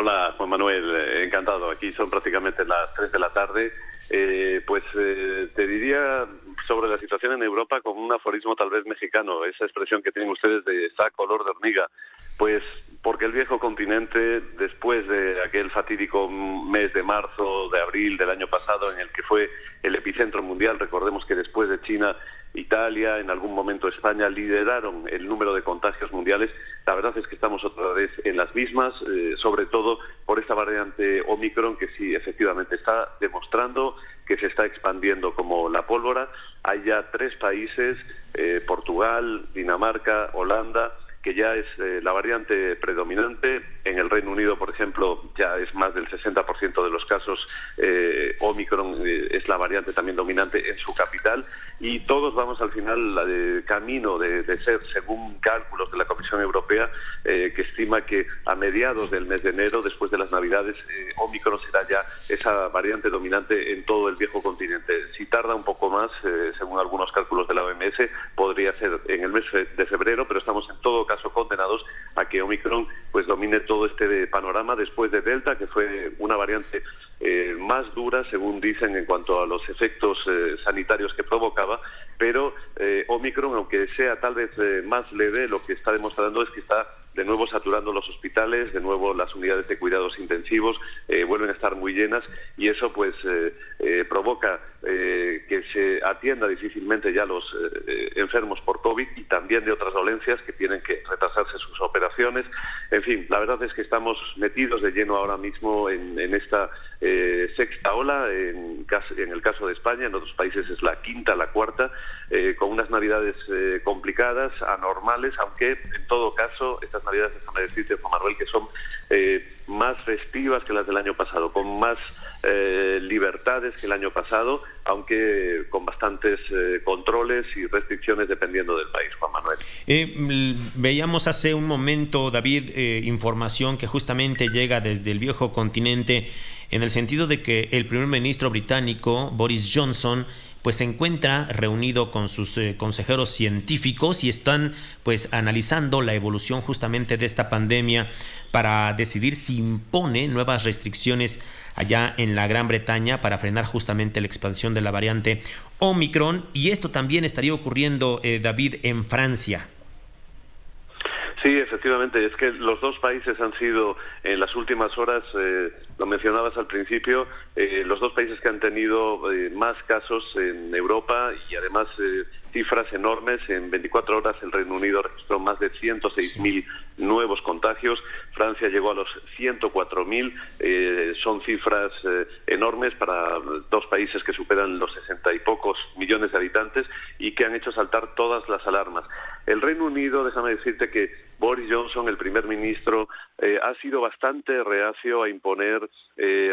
Hola, Juan Manuel, encantado. Aquí son prácticamente las 3 de la tarde. Te diría sobre la situación en Europa con un aforismo tal vez mexicano, esa expresión que tienen ustedes de está color de hormiga. Pues porque el viejo continente, después de aquel fatídico mes de marzo, de abril del año pasado, en el que fue el epicentro mundial, recordemos que después de China, Italia, en algún momento España, lideraron el número de contagios mundiales. La verdad es que estamos otra vez en las mismas, sobre todo por esta variante Omicron, que sí, efectivamente, está demostrando que se está expandiendo como la pólvora. Hay ya 3 países, Portugal, Dinamarca, Holanda, que ya es la variante predominante. En el Reino Unido, por ejemplo, ya es más del 60% de los casos. Omicron es la variante también dominante en su capital, y todos vamos al final camino de ser, según cálculos de la Comisión Europea, que estima que a mediados del mes de enero, después de las Navidades, Omicron será ya esa variante dominante en todo el viejo continente. Si tarda un poco más, según algunos cálculos de la OMS, podría ser en el mes de febrero, pero estamos en todo caso condenados a que Omicron pues domine todo este panorama después de Delta, que fue una variante más dura, según dicen, en cuanto a los efectos sanitarios que provocaba, pero Omicron, aunque sea tal vez más leve, lo que está demostrando es que está de nuevo saturando los hospitales, de nuevo las unidades de cuidados intensivos vuelven a estar muy llenas, y eso pues provoca que se atienda difícilmente ya los enfermos por COVID y también de otras dolencias que tienen que retrasarse sus operaciones. En fin, la verdad es que estamos metidos de lleno ahora mismo en esta sexta ola, en el caso de España. En otros países es la quinta, la cuarta, con unas navidades complicadas, anormales, aunque en todo caso estas navidades, déjame decirte, Juan Manuel, que son más festivas que las del año pasado, con más libertades que el año pasado, aunque con bastantes controles y restricciones dependiendo del país, Juan Manuel. Veíamos hace un momento, David, información que justamente llega desde el viejo continente, en el sentido de que el primer ministro británico, Boris Johnson, pues se encuentra reunido con sus consejeros científicos y están pues analizando la evolución justamente de esta pandemia para decidir si impone nuevas restricciones allá en la Gran Bretaña para frenar justamente la expansión de la variante Omicron. Y esto también estaría ocurriendo, David, en Francia. Sí, efectivamente, es que los dos países han sido en las últimas horas, lo mencionabas al principio, los dos países que han tenido más casos en Europa, y además cifras enormes. En 24 horas el Reino Unido registró más de 106.000 nuevos contagios, Francia llegó a los 104.000, son cifras enormes para dos países que superan los 60 y pocos millones de habitantes y que han hecho saltar todas las alarmas. El Reino Unido, déjame decirte que Boris Johnson, el primer ministro, ha sido bastante reacio a imponer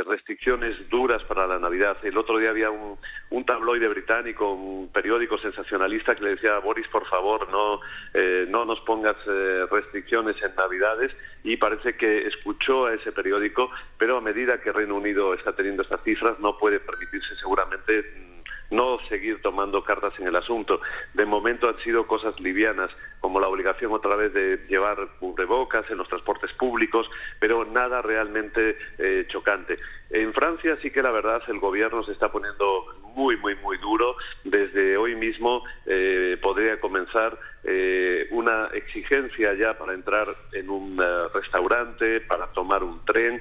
restricciones duras para la Navidad. El otro día había un tabloide británico, un periódico sensacionalista, que le decía a Boris, por favor, no nos pongas restricciones en Navidades, y parece que escuchó a ese periódico, pero a medida que Reino Unido está teniendo estas cifras no puede permitirse seguramente no seguir tomando cartas en el asunto. De momento han sido cosas livianas, como la obligación otra vez de llevar cubrebocas en los transportes públicos, pero nada realmente chocante. En Francia sí que la verdad el gobierno se está poniendo muy duro. Desde hoy mismo podría comenzar una exigencia ya para entrar en un restaurante, para tomar un tren,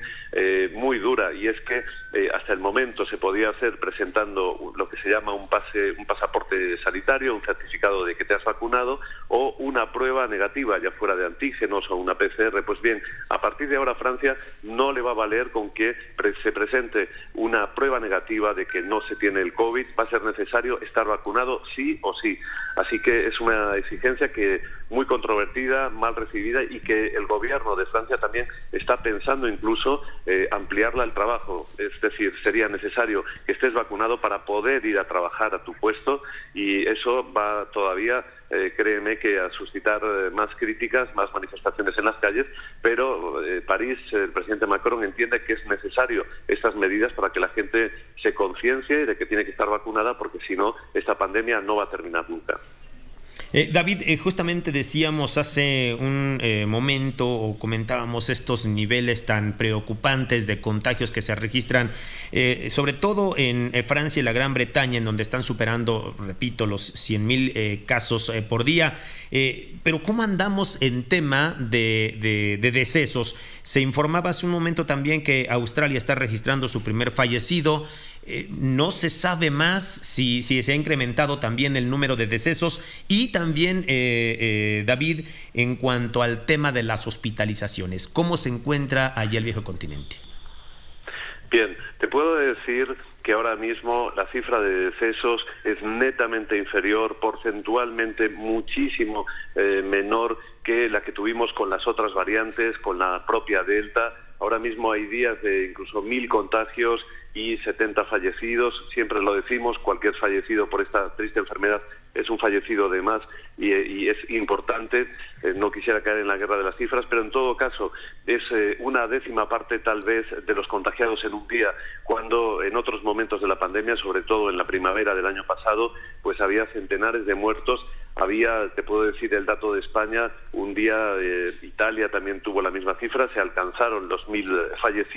muy dura, y es que hasta el momento se podía hacer presentando lo que se llama un pasaporte sanitario, un certificado de que te has vacunado, o una prueba negativa, ya fuera de antígenos o una PCR. Pues bien, a partir de ahora Francia no le va a valer con que se presente una prueba negativa de que no se tiene el COVID, va a ser necesario estar vacunado sí o sí. Así que es una exigencia que muy controvertida, mal recibida, y que el gobierno de Francia también está pensando incluso ampliarla al trabajo. Es decir, sería necesario que estés vacunado para poder ir a trabajar a tu puesto, y eso va todavía, créeme, que a suscitar más críticas, más manifestaciones en las calles, pero París, el presidente Macron entiende que es necesario estas medidas para que la gente se conciencie de que tiene que estar vacunada, porque si no, esta pandemia no va a terminar nunca. David, justamente decíamos hace un momento o comentábamos estos niveles tan preocupantes de contagios que se registran, sobre todo en Francia y la Gran Bretaña, en donde están superando, repito, los 100,000 casos por día. Pero ¿cómo andamos en tema de decesos? Se informaba hace un momento también que Australia está registrando su primer fallecido. No se sabe más si se ha incrementado también el número de decesos y también, David, en cuanto al tema de las hospitalizaciones, ¿cómo se encuentra allá el viejo continente? Bien, te puedo decir que ahora mismo la cifra de decesos es netamente inferior, porcentualmente muchísimo menor que la que tuvimos con las otras variantes, con la propia Delta. Ahora mismo hay días de incluso 1.000 contagios y 70 fallecidos. Siempre lo decimos, cualquier fallecido por esta triste enfermedad es un fallecido de más y es importante. No quisiera caer en la guerra de las cifras, pero en todo caso es una décima parte tal vez de los contagiados en un día, cuando en otros momentos de la pandemia, sobre todo en la primavera del año pasado, pues había centenares de muertos. Había, te puedo decir el dato de España, un día Italia también tuvo la misma cifra, se alcanzaron los 1.000 fallecidos.